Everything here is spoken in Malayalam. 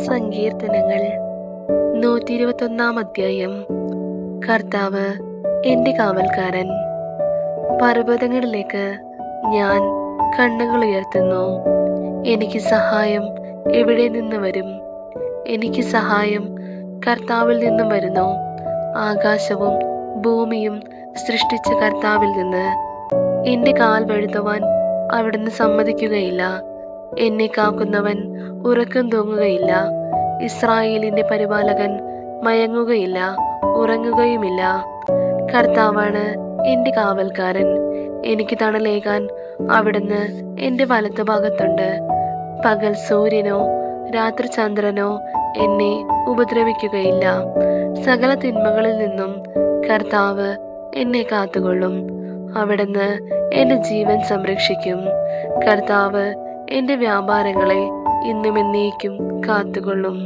സങ്കീർത്തനങ്ങൾ 121 അധ്യായം. കർത്താവ് എന്റെ കാവൽക്കാരൻ. പർവ്വതങ്ങളിലേക്ക് ഞാൻ കണ്ണുകൾ ഉയർത്തുന്നു. എനിക്ക് സഹായം എവിടെ നിന്ന് വരും? എനിക്ക് സഹായം കർത്താവിൽ നിന്നും വരുന്നു. ആകാശവും ഭൂമിയും സൃഷ്ടിച്ച കർത്താവിൽ നിന്ന്. എന്റെ കാൽ വഴുതുവാൻ അവിടുന്ന് സമ്മതിക്കുകയില്ല. എന്നെ കാക്കുന്നവൻ ഉറക്കം തൂങ്ങുകയില്ല. ഇസ്രായേലിന്റെ പരിപാലകൻ മയങ്ങുകയില്ല, ഉറങ്ങുകയുമില്ല. കർത്താവാണ് എന്റെ കാവൽക്കാരൻ. എനിക്ക് തണലേകാൻ അവിടുന്ന് എന്റെ വലത്തുഭാഗത്തുണ്ട്. പകൽ സൂര്യനോ രാത്രി ചന്ദ്രനോ എന്നെ ഉപദ്രവിക്കുകയില്ല. സകല തിന്മകളിൽ നിന്നും കർത്താവ് എന്നെ കാത്തുകൊള്ളും. അവിടുന്ന് എന്റെ ജീവൻ സംരക്ഷിക്കും. കർത്താവ് എന്റെ വ്യാപാരങ്ങളെ ഇന്നും എന്നേക്കും കാത്തുകൊള്ളും.